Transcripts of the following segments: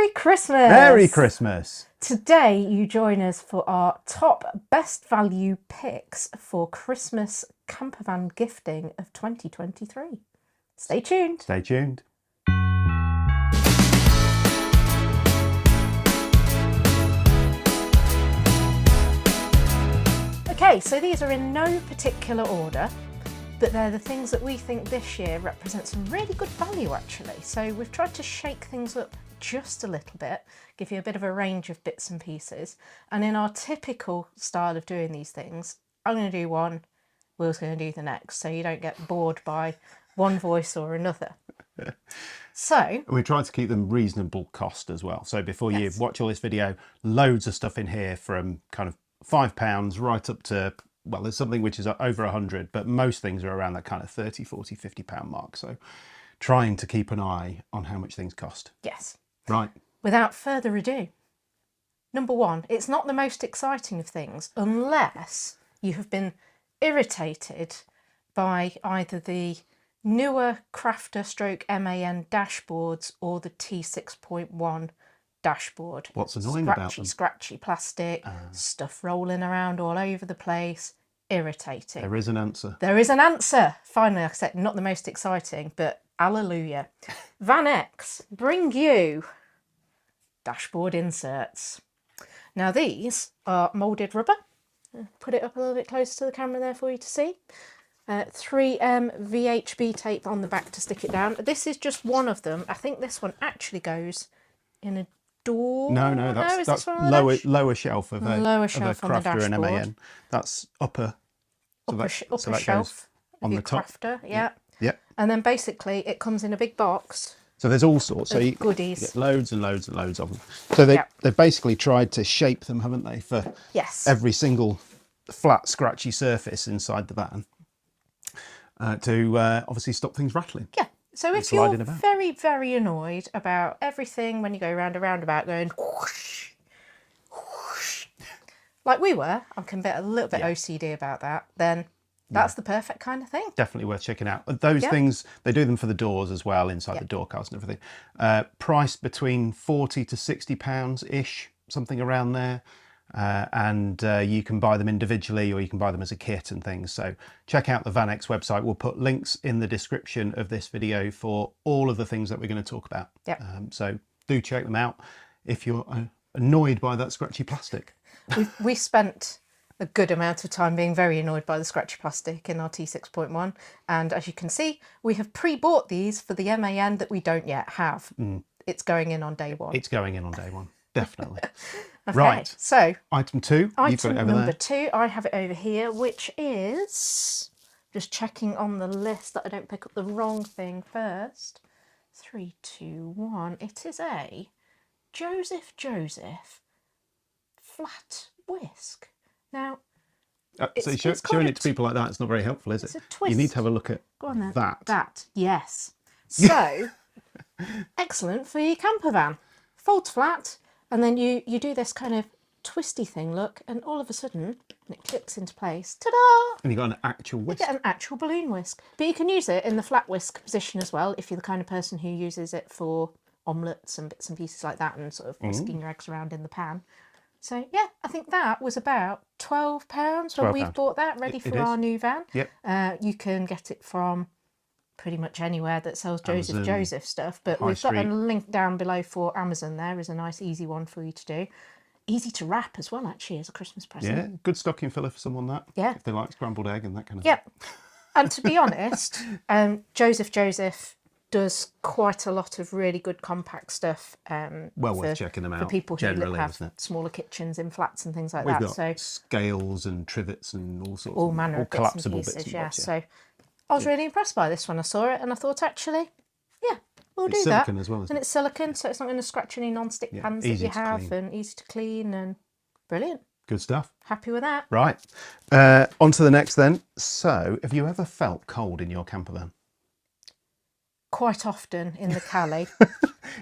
Merry Christmas! Merry Christmas! Today you join us for our top best value picks for Christmas campervan gifting of 2023. Stay tuned. Stay tuned. Okay, so these are in no particular order, but they're the things that we think this year represent some really good value actually. So we've tried to shake things up just a little bit, give you a bit of a range of bits and pieces. And in our typical style of doing these things, I'm going to do one, Will's going to do the next, so you don't get bored by one voice or another. So we tried to keep them reasonable cost as well. So before you watch all this video, loads of stuff in here from kind of £5 right up to, well, there's something which is over 100, but most things are around that kind of 30, 40, £50 mark. So trying to keep an eye on how much things cost. yes, Right. without further ado, number one, it's not the most exciting of things unless you have been irritated by either the newer Crafter stroke MAN dashboards or the T6.1 dashboard. What's annoying about them? Scratchy plastic, stuff rolling around all over the place, irritating. There is an answer. There is an answer. Finally, like I said, not the most exciting, but hallelujah. VanX bring you dashboard inserts. Now these are moulded rubber. Put it up a little bit closer to the camera there for you to see. 3M VHB tape on the back to stick it down. This is just one of them. I think this one actually goes in a door. No, that's lower shelf of a Crafter and MAN. That's upper shelf on the top. Crafter, yeah. Yeah. And then basically it comes in a big box. So there's all sorts. So you goodies. Get loads and loads and loads of them. So they've basically tried to shape them, haven't they, for every single flat, scratchy surface inside the van to obviously stop things rattling. Yeah. So if you're very, very annoyed about everything when you go round a roundabout going whoosh, whoosh, like we were, I can be a little bit OCD about that, then that's the perfect kind of thing. Definitely worth checking out. Those things, they do them for the doors as well, inside the door cars and everything. Priced between £40 to £60-ish, something around there. And you can buy them individually or you can buy them as a kit and things. So check out the VanX website. We'll put links in the description of this video for all of the things that we're going to talk about. So do check them out if you're annoyed by that scratchy plastic. We spent a good amount of time being very annoyed by the scratchy plastic in our T6.1. And as you can see, we have pre-bought these for the MAN that we don't yet have. It's going in on day one. It's going in on day one, definitely. Okay, right, so item two, you've got it over number there. 2, I have it over here, which is, just checking on the list that I don't pick up the wrong thing first. 3, 2, 1. It is a Joseph flat whisk. Now, so showing it to people like that, it's not very helpful, is it? It's a twist. You need to have a look at that. Yes. So, excellent for your camper van. Folds flat. And then you do this kind of twisty thing, look, and all of a sudden it clicks into place. Ta-da! And you've got an actual whisk. You get an actual balloon whisk. But you can use it in the flat whisk position as well, if you're the kind of person who uses it for omelettes and bits and pieces like that and sort of whisking your eggs around in the pan. So, yeah, I think that was about £12 when we've bought that, ready for our new van. Yep. You can get it from pretty much anywhere that sells Joseph stuff, but we've got a link down below for Amazon. There is a nice easy one for you to do. Easy to wrap as well, actually, as a Christmas present. Yeah, good stocking filler for someone that. Yeah. If they like scrambled egg and that kind of thing. And to be honest, Joseph does quite a lot of really good compact stuff. Well worth checking them out. For people who have smaller kitchens in flats and things like that. We've got scales and trivets and all sorts. All manner of collapsible bits and pieces, bits. So I was really impressed by this when I saw it, and I thought, actually, we'll do that. It's silicone as well, isn't it? And it's silicone, so it's not going to scratch any non-stick pans that you have, and easy to clean, and brilliant. Good stuff. Happy with that. Right. On to the next then. So, have you ever felt cold in your camper van? Quite often in the Cali.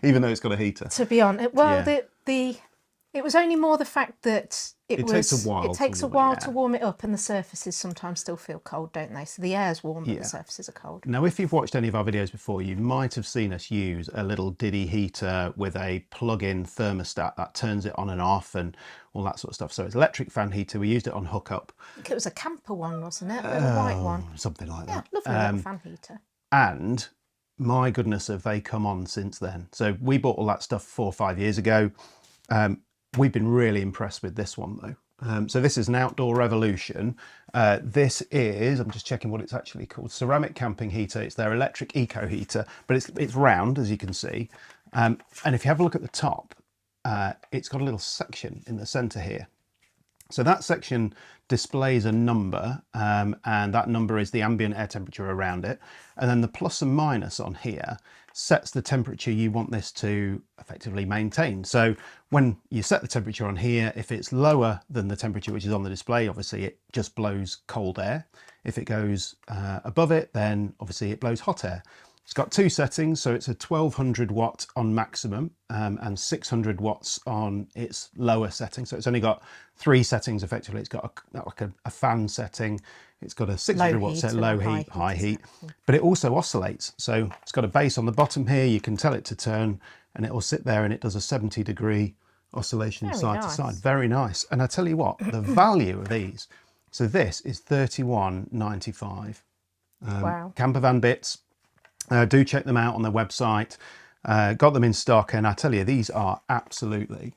Even though it's got a heater. To be honest. Well, it was only more the fact that It takes a while. It takes a while to warm it up, and the surfaces sometimes still feel cold, don't they? So the air's warm, but the surfaces are cold. Now, if you've watched any of our videos before, you might have seen us use a little diddy heater with a plug-in thermostat that turns it on and off and all that sort of stuff. So it's an electric fan heater. We used it on hookup. I think it was a camper one, wasn't it? A little white one. Something like that. Lovely little fan heater. And my goodness, have they come on since then. So we bought all that stuff 4 or 5 years ago. We've been really impressed with this one though. So this is an Outdoor Revolution. This is, I'm just checking what it's actually called, ceramic camping heater. It's their electric eco heater, but it's round, as you can see. And if you have a look at the top, it's got a little section in the center here. So that section displays a number, and that number is the ambient air temperature around it. And then the plus and minus on here sets the temperature you want this to effectively maintain. So when you set the temperature on here, if it's lower than the temperature which is on the display, obviously it just blows cold air. If it goes above it, then obviously it blows hot air. It's got 2 settings, so it's a 1200 watt on maximum and 600 watts on its lower setting. So it's only got 3 settings effectively. It's got a fan setting. It's got a 600 watt set, low heat, high heat, but it also oscillates. So it's got a base on the bottom here. You can tell it to turn and it will sit there and it does a 70-degree oscillation side to side. Very nice. And I tell you what, the value of these, so this is $31.95. Wow. Campervan bits. Do check them out on their website. Got them in stock, and I tell you, these are absolutely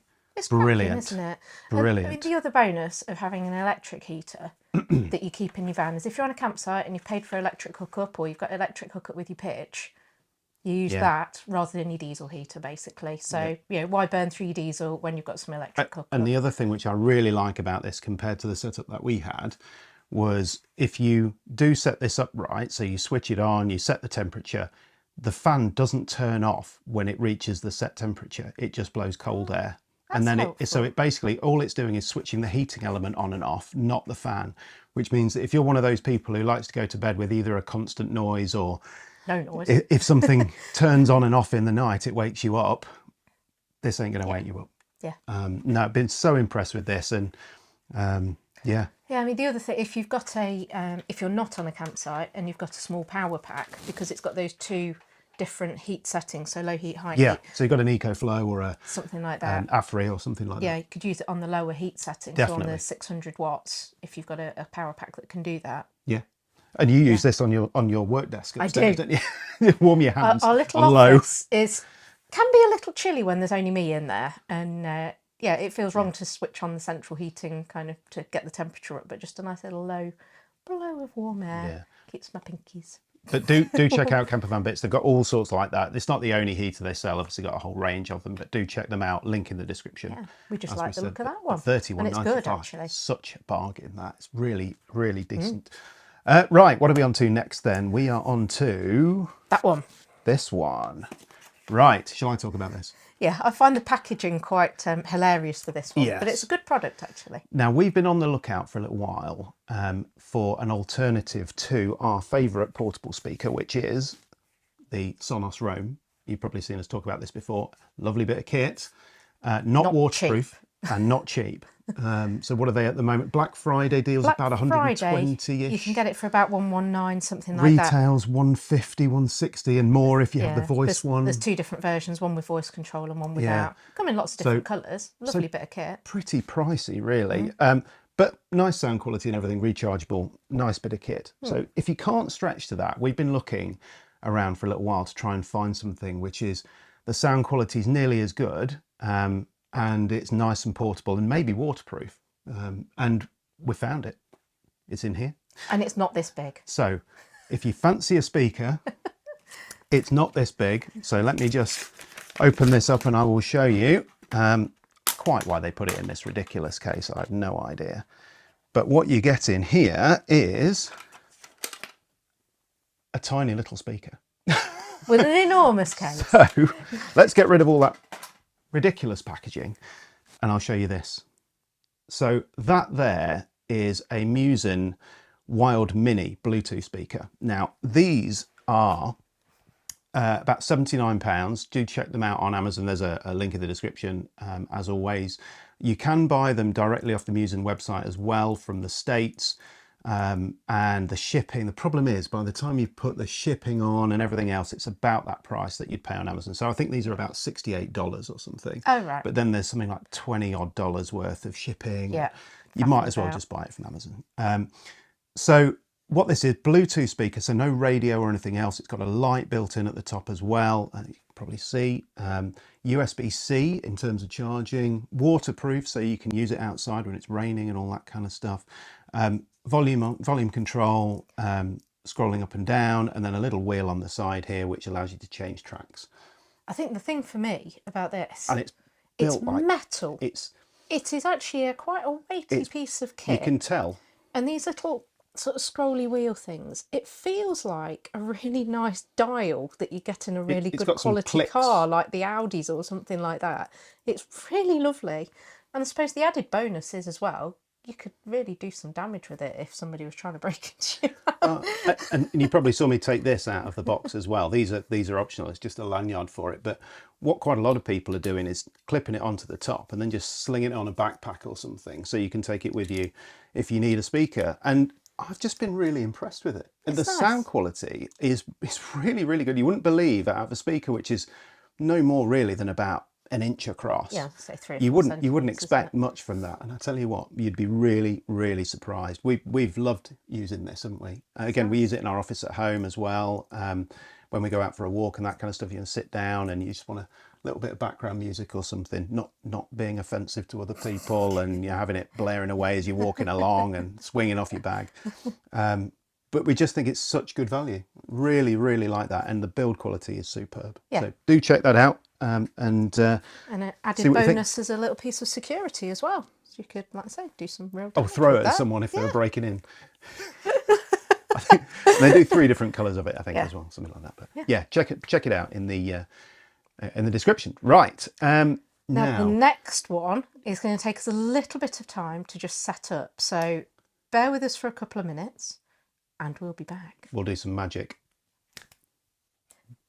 brilliant, isn't it? Brilliant. I mean, the other bonus of having an electric heater that you keep in your van is if you're on a campsite and you've paid for electric hookup, or you've got electric hookup with your pitch, you use that rather than your diesel heater, basically. So, you know, why burn through your diesel when you've got some electric hookup? And the other thing which I really like about this compared to the setup that we had was if you do set this up right, so you switch it on, you set the temperature, the fan doesn't turn off when it reaches the set temperature. It just blows cold air. And then it basically, all it's doing is switching the heating element on and off, not the fan, which means that if you're one of those people who likes to go to bed with either a constant noise or no noise, if something turns on and off in the night, it wakes you up, this ain't going to wake you up. Yeah. No, I've been so impressed with this. And yeah. Yeah, I mean, the other thing, if you've got if you're not on a campsite and you've got a small power pack, because it's got those 2 different heat settings, so low heat, high heat. Yeah, so you've got an EcoFlow or a something like that, an AFRI or something like that. Yeah, you could use it on the lower heat setting, so on the 600 watts, if you've got a power pack that can do that. Yeah, and you use this on your work desk upstairs, I do. don't you? Warm your hands. Our little office can be a little chilly when there's only me in there, and yeah, it feels wrong to switch on the central heating kind of to get the temperature up, but just a nice little low blow of warm air keeps my pinkies. But do check out Campervan bits. They've got all sorts like that. It's not the only heater they sell. Obviously, got a whole range of them. But do check them out. Link in the description. Yeah, we just like the look of that one. $31.95. And it's good, actually. Such a bargain. That's really, really decent. Right, what are we on to next then? We are on to that one. This one. Right. Shall I talk about this? Yeah, I find the packaging quite hilarious for this one, but it's a good product, actually. Now, we've been on the lookout for a little while for an alternative to our favourite portable speaker, which is the Sonos Roam. You've probably seen us talk about this before. Lovely bit of kit, not waterproof and not cheap. So what are they at the moment? Black Friday deals about 120-ish. You can get it for about 119, something like that. Retails 150, 160 and more if you have the voice one. There's 2 different versions, one with voice control and one without. Come in lots of different colours. Lovely bit of kit. Pretty pricey, really. But nice sound quality and everything, rechargeable, nice bit of kit. So if you can't stretch to that, we've been looking around for a little while to try and find something which is the sound quality is nearly as good, and it's nice and portable and maybe waterproof. And we found it. It's in here. And it's not this big. So if you fancy a speaker, it's not this big. So let me just open this up and I will show you quite why they put it in this ridiculous case. I have no idea. But what you get in here is a tiny little speaker. With an enormous case. So let's get rid of all that ridiculous packaging and I'll show you this. So that there is a Musin Wild Mini Bluetooth speaker. Now these are about £79. Do check them out on Amazon. There's a link in the description, as always. You can buy them directly off the Musen website as well from the States. And the shipping, the problem is by the time you put the shipping on and everything else, it's about that price that you'd pay on Amazon. So I think these are about $68 or something. Oh, right. But then there's something like $20 odd worth of shipping. Yeah. You might as well just buy it from Amazon. So what this is, Bluetooth speaker, so no radio or anything else. It's got a light built in at the top as well. You can probably see. USB-C in terms of charging. Waterproof, so you can use it outside when it's raining and all that kind of stuff. Volume control, scrolling up and down, and then a little wheel on the side here which allows you to change tracks. I think the thing for me about this, And it's built like metal. It is actually quite a weighty piece of kit. You can tell. And these little sort of scrolly wheel things, it feels like a really nice dial that you get in a really good quality car, like the Audis or something like that. It's really lovely. And I suppose the added bonus is as well, you could really do some damage with it if somebody was trying to break into you. And you probably saw me take this out of the box as well. These are optional. It's just a lanyard for it. But what quite a lot of people are doing is clipping it onto the top and then just slinging it on a backpack or something, so you can take it with you if you need a speaker. And I've just been really impressed with it. And the sound quality is really, really good. You wouldn't believe out of a speaker which is no more really than about an inch across. Yeah, say 3 or 4 you wouldn't expect much from that, and I tell you what, you'd be really, really surprised. We've loved using this, haven't we? Again, we use it in our office at home as well. When we go out for a walk and that kind of stuff, you can sit down and you just want a little bit of background music or something, not being offensive to other people, and you're having it blaring away as you're walking along and swinging off your bag. But we just think it's such good value. Really, really like that, and the build quality is superb. Yeah. So do check that out. And an added bonus is a little piece of security as well. So you could, like I say, do some real damage. Throw it at someone if they were breaking in. I think they do 3 different colours of it, I think, as well, something like that. But yeah, check it out in the description. Right. Now the next one is going to take us a little bit of time to just set up. So bear with us for a couple of minutes, and we'll be back. We'll do some magic.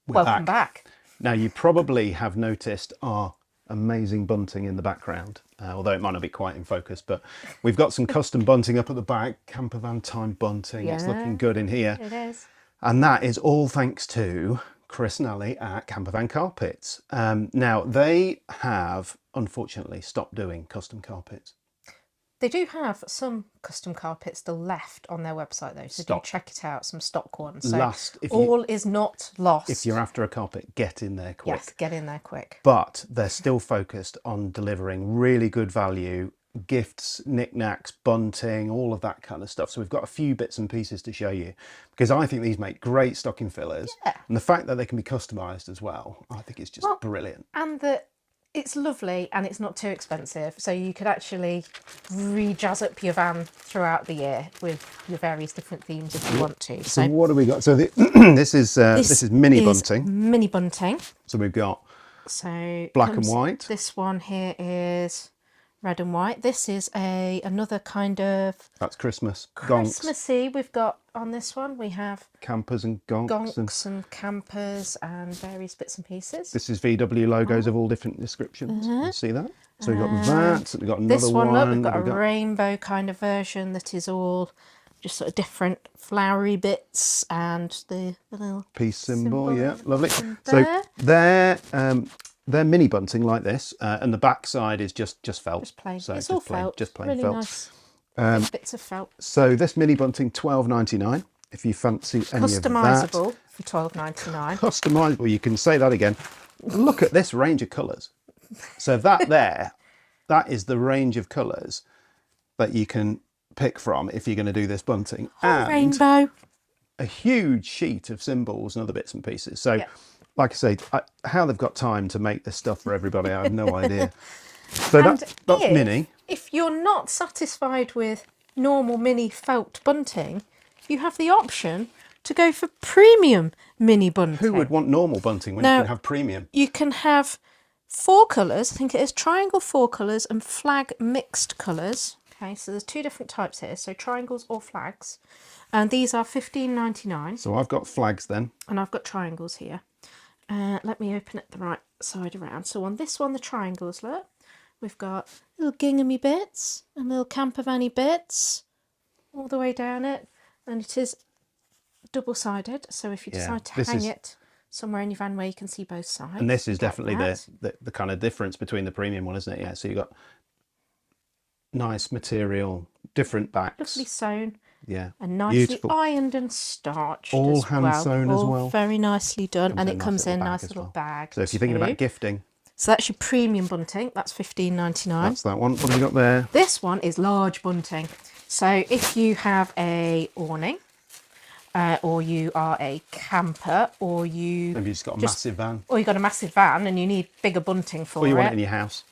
Welcome back. Now, you probably have noticed our amazing bunting in the background, although it might not be quite in focus, but we've got some custom bunting up at the back, Campervan Time bunting. It's looking good in here. It is. And that is all thanks to Chris and Ali at Campervan Carpets. Now, they have, unfortunately, stopped doing custom carpets. They do have some custom carpets still left on their website, though, so do check it out, some stock ones. So all is not lost. If you're after a carpet, get in there quick. Yes, get in there quick. But they're still focused on delivering really good value, gifts, knickknacks, bunting, all of that kind of stuff. So we've got a few bits and pieces to show you, because I think these make great stocking fillers. Yeah. And the fact that they can be customised as well, I think it's just brilliant. And that it's lovely and it's not too expensive, so you could actually re-jazz up your van throughout the year with your various different themes if you want to. So what have we got? So this is mini bunting. Mini bunting. So we've got black and white. This one here is red and white. This is another kind of... That's Christmas. Christmassy. We've got on this one, we have... campers and gonks. Gonks and campers and various bits and pieces. This is VW logos of all different descriptions. You see that? So we've got that. We've got another this one. Look, we've got a rainbow kind of version that is all just sort of different flowery bits and the little... peace symbol. Yeah, lovely. So they're mini bunting like this, and the back side is just felt. Just plain. So it's all felt. Just plain really felt. Nice. Bits of felt. So this mini bunting, $12.99. If you fancy any of that. Customisable for $12.99. Customisable. You can say that again. Look at this range of colours. So that is the range of colours that you can pick from if you're going to do this bunting. And rainbow. A huge sheet of symbols and other bits and pieces. So. Yeah. Like I say, how they've got time to make this stuff for everybody, I have no idea. So that's mini. If you're not satisfied with normal mini felt bunting, you have the option to go for premium mini bunting. Who would want normal bunting when you can have premium? You can have 4 colours. I think it is triangle 4 colours and flag mixed colours. Okay, so there's 2 different types here. So triangles or flags. And these are $15.99. So I've got flags then. And I've got triangles here. let me open it the right side around. So on this one, the triangles, look, we've got little ginghamy bits and little campervan-y bits all the way down it, and it is double-sided. So if you decide to hang it somewhere in your van where you can see both sides, and this is definitely the kind of difference between the premium one, isn't it? Yeah. So you've got nice material, different backs, lovely sewn. Yeah, and nicely beautiful. ironed and starched. All as hand well. sewn as well. Very nicely done, and it comes in a nice little bag. So if you're thinking about gifting, so that's your premium bunting. That's $15.99. That's that one. What have we got there? This one is large bunting. So if you have a awning, or you are a camper, or maybe you just got a massive van, or you've got a massive van and you need bigger bunting for it, or you want it in your house,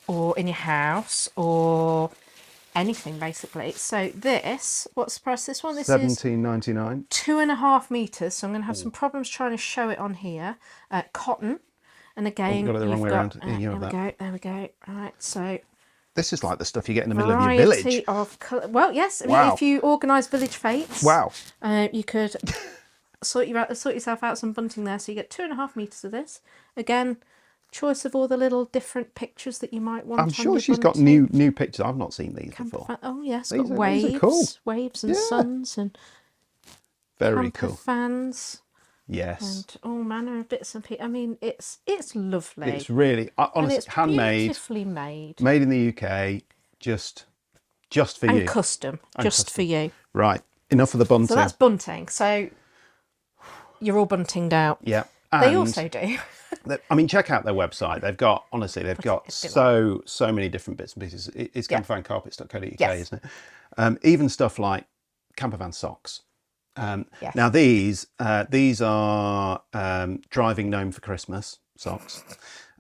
or anything basically. So this, what's the price of this one? This $17.99. 2.5 meters. So I'm going to have some problems trying to show it on here. Cotton, and again, got it the wrong way around. There we go. Right, so this is like the stuff you get in the middle of your village. Of colour. Well, yes. I mean, if you organise village fetes, you could sort yourself out some bunting there. So you get 2.5 meters of this. Again, choice of all the little different pictures that you might want. I'm sure she's got new pictures. I've not seen these before. Oh yes, these got are, waves, these are cool. Waves and suns and very cool fans. Yes, and all manner of bits and pieces. I mean, it's lovely. It's really honestly it's handmade, beautifully made in the UK, just for you, and custom, for you. Right, enough of the bunting. So that's bunting. So you're all buntinged out. Yeah, they also do. I mean, check out their website. They've got so many different bits and pieces. It's campervancarpets.co.uk, isn't it? Even stuff like campervan socks. Now these are driving gnome for Christmas socks,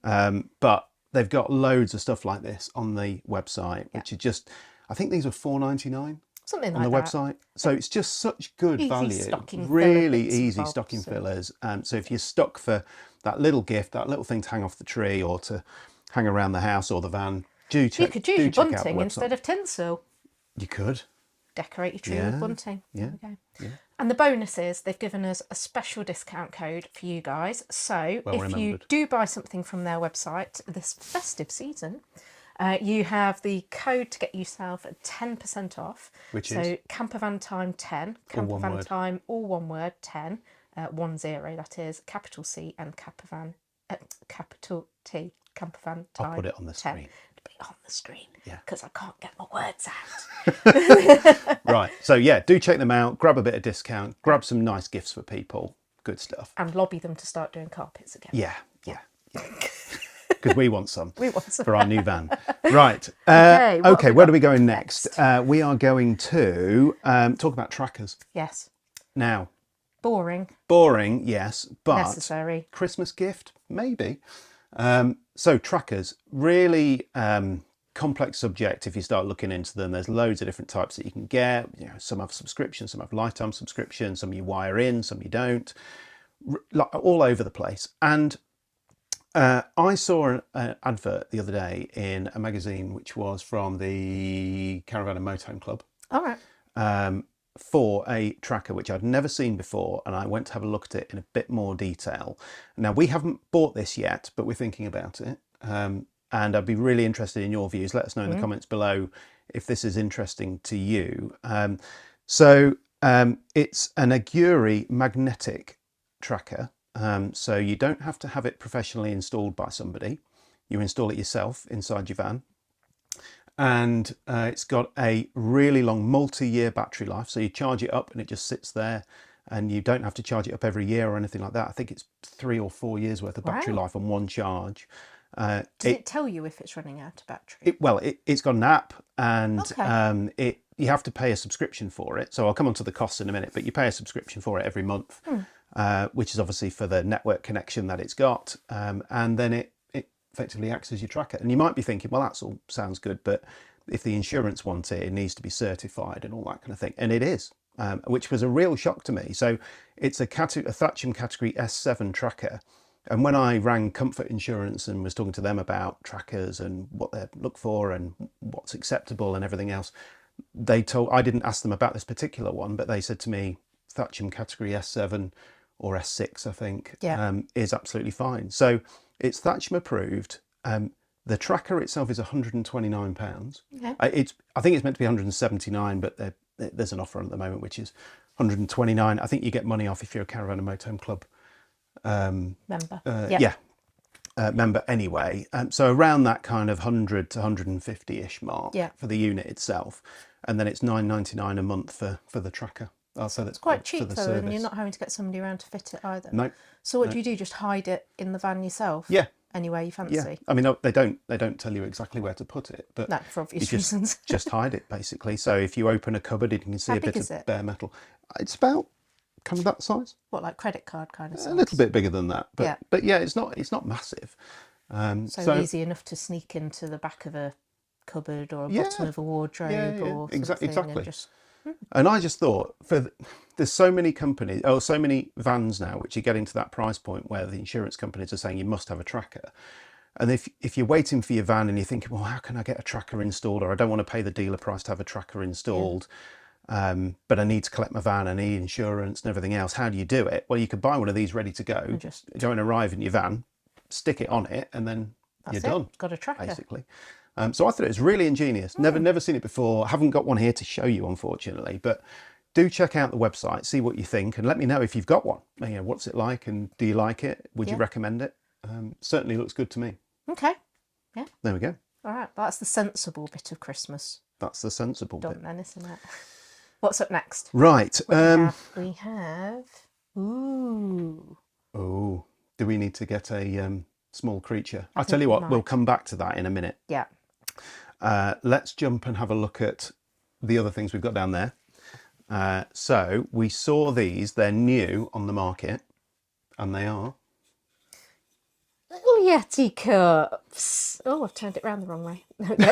but they've got loads of stuff like this on the website, which are just, I think these were $4.99 something on like the that. website. So it's just such good Easy value, stocking really filler easy stocking fillers. So if you're stuck for that little gift, that little thing to hang off the tree or to hang around the house or the van, you could use your bunting instead of tinsel. You could decorate your tree with bunting. Yeah. Yeah. And the bonus is they've given us a special discount code for you guys. So if you do buy something from their website this festive season, you have the code to get yourself 10% off. Which is? So Campervan Time 10. Campervan Time, all one word, 10. 10, that is, capital C and capital T. Campervan Time. I'll put it on the screen. On the screen, yeah, because I can't get my words out. Right, so yeah, do check them out, grab a bit of discount, grab some nice gifts for people, good stuff, and lobby them to start doing carpets again. Yeah because we want some for our new van. Right, okay, where do we go next? We are going to talk about trackers. Yes. Now, boring, yes, but necessary. Christmas gift, maybe. So trackers, really complex subject if you start looking into them. There's loads of different types that you can get. You know, some have subscriptions, some have lifetime subscriptions, some you wire in, some you don't. All over the place. And I saw an advert the other day in a magazine which was from the Caravan and Motorhome Club. All right. For a tracker which I'd never seen before, and I went to have a look at it in a bit more detail. Now, we haven't bought this yet, but we're thinking about it, and I'd be really interested in your views. Let us know in the comments below if this is interesting to you. So it's an Aguri magnetic tracker, so you don't have to have it professionally installed by somebody. You install it yourself inside your van. And it's got a really long multi-year battery life, so you charge it up and it just sits there, and you don't have to charge it up every year or anything like that. I think it's 3 or 4 years worth of battery life on one charge. Does it tell you if it's running out of battery? It's got an app, and you have to pay a subscription for it. So I'll come on to the costs in a minute, but you pay a subscription for it every month, which is obviously for the network connection that it's got, and then it effectively acts as your tracker. And you might be thinking, well, that all sounds good, but if the insurance wants it, it needs to be certified and all that kind of thing. And it is, which was a real shock to me. So it's a Thatcham category S7 tracker. And when I rang Comfort Insurance and was talking to them about trackers and what they look for and what's acceptable and everything else, I didn't ask them about this particular one, but they said to me, Thatcham category S7, or S6, I think, Yeah. is absolutely fine. So it's Thatcham approved. The tracker itself is £129. Okay. I think it's meant to be 179, but there's an offer on at the moment which is 129. I think you get money off if you're a Caravan and Motorhome Club Member. member anyway. So around that kind of 100 to 150-ish mark for the unit itself, and then it's £9.99 a month for the tracker. Oh, so that's Quite cheap for the though, service. and you're not having to get somebody around to fit it either. No. So what do you do? Just hide it in the van yourself? Yeah. Anywhere you fancy? Yeah. I mean, they don't tell you exactly where to put it, but No, for obvious you reasons. just hide it basically. So if you open a cupboard, you can see How a big bit is of it? bare metal. It's about kind of that size. What, like credit card kind of size? A little bit bigger than that, but Yeah. but yeah, it's not massive. So easy enough to sneak into the back of a cupboard or a bottom of a wardrobe or something. Exactly. And just... And I just thought, there's so many companies, so many vans now, which are getting to that price point where the insurance companies are saying you must have a tracker. And if you're waiting for your van and you're thinking, well, how can I get a tracker installed? Or I don't want to pay the dealer price to have a tracker installed, but I need to collect my van, I need insurance and everything else. How do you do it? Well, you could buy one of these ready to go, go and arrive in your van, stick it on it, and then you're done. Got a tracker. Basically. So I thought it was really ingenious. Never seen it before. Haven't got one here to show you, unfortunately. But do check out the website, see what you think, and let me know if you've got one. You know, what's it like, and do you like it? Would you recommend it? Certainly looks good to me. Okay. Yeah. There we go. All right. That's the sensible bit of Christmas. That's the sensible bit. Done then, isn't it? What's up next? Right. We have. Ooh. Oh, do we need to get a small creature? I'll tell you what, we'll come back to that in a minute. Yeah. Let's jump and have a look at the other things we've got down there. So we saw these, they're new on the market, and they are Little Yeti cups. Oh, I've turned it round the wrong way. Okay.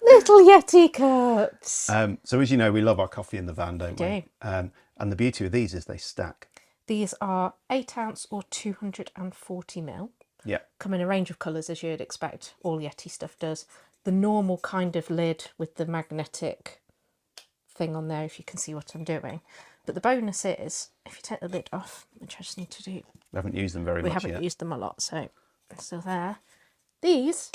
Little Yeti cups. so as you know, we love our coffee in the van, don't we? Do. And the beauty of these is they stack. These are 8 ounce or 240 ml. Yeah. Come in a range of colours, as you'd expect. All Yeti stuff does. The normal kind of lid with the magnetic thing on there, if you can see what I'm doing. But the bonus is, if you take the lid off, which I just need to do. We haven't used them very much yet. We haven't used them a lot, so they're still there. These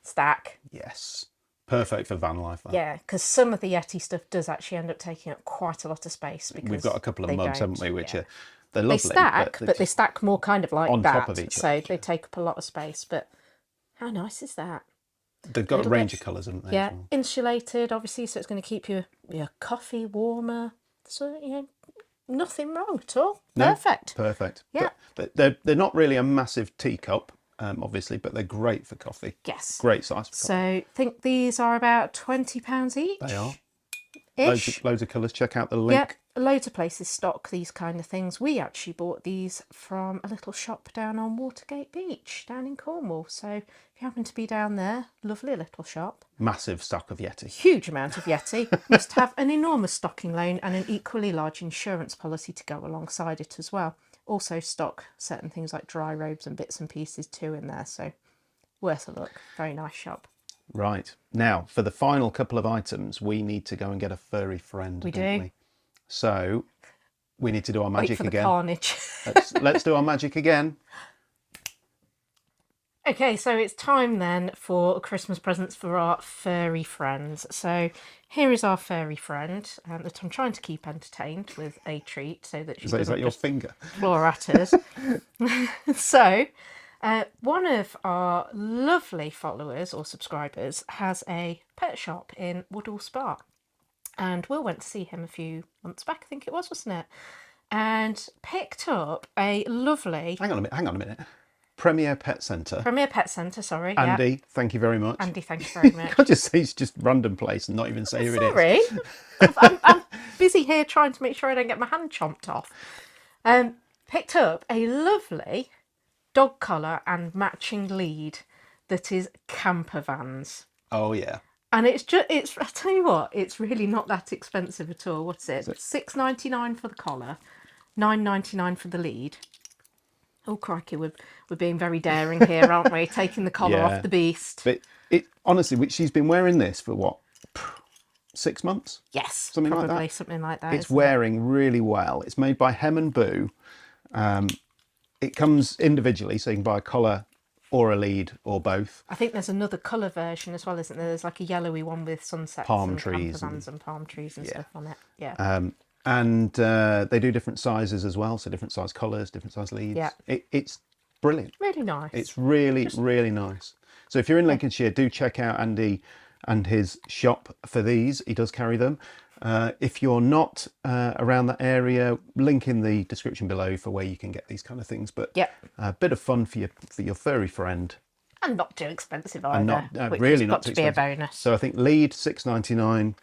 stack. Yes. Perfect for van life. That. Yeah, because some of the Yeti stuff does actually end up taking up quite a lot of space. Because we've got a couple of mugs, haven't we, which are they're lovely. They stack, but they stack more kind of like on that. Top of each other. So they take up a lot of space. But how nice is that? They've got a range of colours, haven't they? Yeah, insulated, obviously, so it's going to keep your coffee warmer. So, nothing wrong at all. Perfect. No, perfect. Yeah. But they're not really a massive teacup, obviously, but they're great for coffee. Yes. Great size for coffee. So I think these are about £20 each. They are. Ish. Loads of colours. Check out the link. Yeah, loads of places stock these kind of things. We actually bought these from a little shop down on Watergate Beach, down in Cornwall. So if you happen to be down there, lovely little shop. Massive stock of Yeti. Huge amount of Yeti. Must have an enormous stocking loan and an equally large insurance policy to go alongside it as well. Also stock certain things like dry robes and bits and pieces too in there. So worth a look. Very nice shop. Right. Now, for the final couple of items, we need to go and get a furry friend, don't we? So we need to do our magic Wait for again. The carnage. let's do our magic again. Okay, so it's time then for Christmas presents for our furry friends. So here is our furry friend that I'm trying to keep entertained with a treat so that she Is that your finger? Claw at us. So one of our lovely followers or subscribers has a pet shop in Woodall Spa. And Will went to see him a few months back, I think it was, wasn't it? And picked up a lovely... Hang on a minute. Premier Pet Centre. Premier Pet Centre, sorry. Andy, thank you very much. Andy, thank you very much. Can't just say it's just random place and not even say who it is. Sorry. I'm busy here trying to make sure I don't get my hand chomped off. Picked up a lovely dog collar and matching lead that is Campervans. Oh, yeah. And I tell you what, it's really not that expensive at all. What's it? $6.99 for the collar, $9.99 for the lead. Oh, crikey, we're being very daring here, aren't we? Taking the collar off the beast. But it honestly, she's been wearing this for what? 6 months. Yes, Something probably like that. something like that. It's wearing really well. It's made by Hem & Boo. It comes individually, so you can buy a collar or a lead or both. I think there's another colour version as well, isn't there? There's like a yellowy one with sunsets Palm and trees campervans and palm trees and stuff on it. Yeah. And they do different sizes as well, so different size collars, different size leads. Yeah. It's brilliant. Really nice. It's really, really nice. So if you're in Lincolnshire, do check out Andy and his shop for these. He does carry them. If you're not around that area, link in the description below for where you can get these kind of things. But a bit of fun for your furry friend. And not too expensive either. And not really not too expensive. Be a bonus. So I think lead $6.99.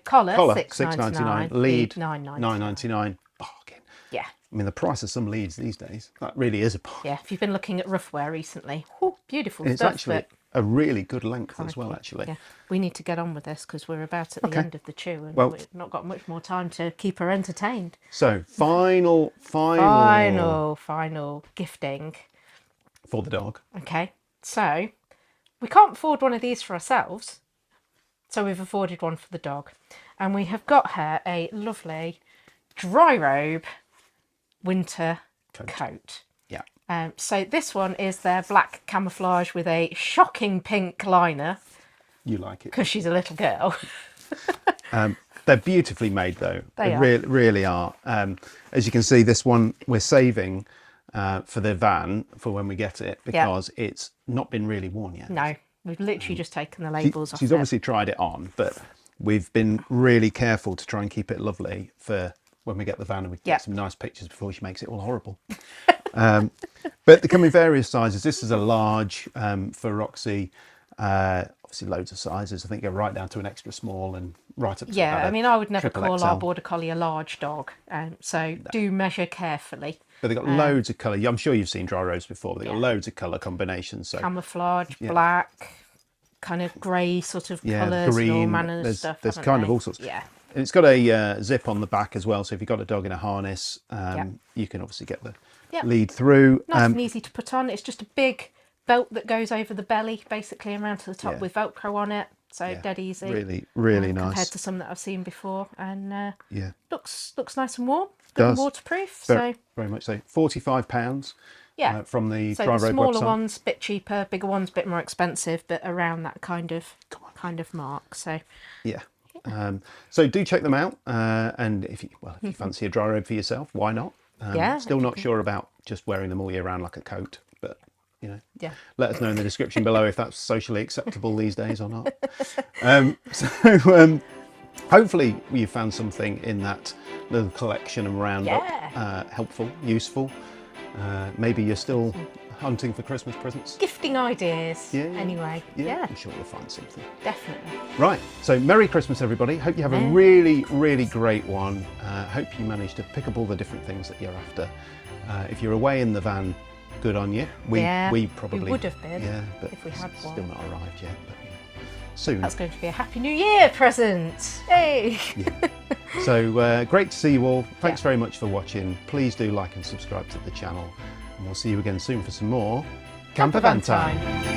Collar $6.99. Lead $9.99. Bargain. Yeah. I mean, the price of some leads these days, that really is a bargain. Yeah, if you've been looking at rough wear recently, beautiful It's stuff. actually a really good length as well, actually. Yeah, we need to get on with this because we're about at the end of the chew and we've not got much more time to keep her entertained. So, final gifting. For the dog. Okay, so we can't afford one of these for ourselves, so we've afforded one for the dog. And we have got her a lovely dry robe winter coat. Yeah. So this one is their black camouflage with a shocking pink liner. You like it. Because she's a little girl. They're beautifully made though. They are. Really are. As you can see, this one we're saving for the van for when we get it because it's not been really worn yet. No, we've literally just taken the labels off. She's obviously tried it on, but we've been really careful to try and keep it lovely for when we get the van and we get some nice pictures before she makes it all horrible. But they come in various sizes. This is a large for Roxy. Obviously loads of sizes. I think go right down to an extra small and right up to I mean, I would never call XL. our Border Collie a large dog. So do measure carefully. But they've got loads of colour. I'm sure you've seen dry robes before. But they've got loads of colour combinations. So camouflage, black, kind of grey sort of colours, green, and all manner of stuff. There's kind of all sorts. Yeah. And it's got a zip on the back as well. So if you've got a dog in a harness, you can obviously get the lead through. Nice and easy to put on. It's just a big belt that goes over the belly, basically, and around to the top with Velcro on it. So dead easy. Really nice. Compared to some that I've seen before. And yeah, looks nice and warm. Good and waterproof. Very much so. £45 from the dry robe smaller website. ones a bit cheaper, bigger ones a bit more expensive, but around that kind of mark. So yeah. So do check them out, and if you fancy a dry robe for yourself, why not? Still not sure about just wearing them all year round like a coat, but let us know in the description below if that's socially acceptable these days or not. Hopefully you found something in that little collection and roundup helpful, useful. Maybe you're still hunting for Christmas presents. Gifting ideas. Anyway. Yeah. I'm sure you'll find something. Definitely. Right. So Merry Christmas, everybody. Hope you have a really, really great one. Hope you manage to pick up all the different things that you're after. If you're away in the van, good on you. We probably would have been but if we had one. Still not arrived yet, but soon. That's going to be a Happy New Year present. Hey. So great to see you all. Thanks very much for watching. Please do like and subscribe to the channel, and we'll see you again soon for some more Campervan Time.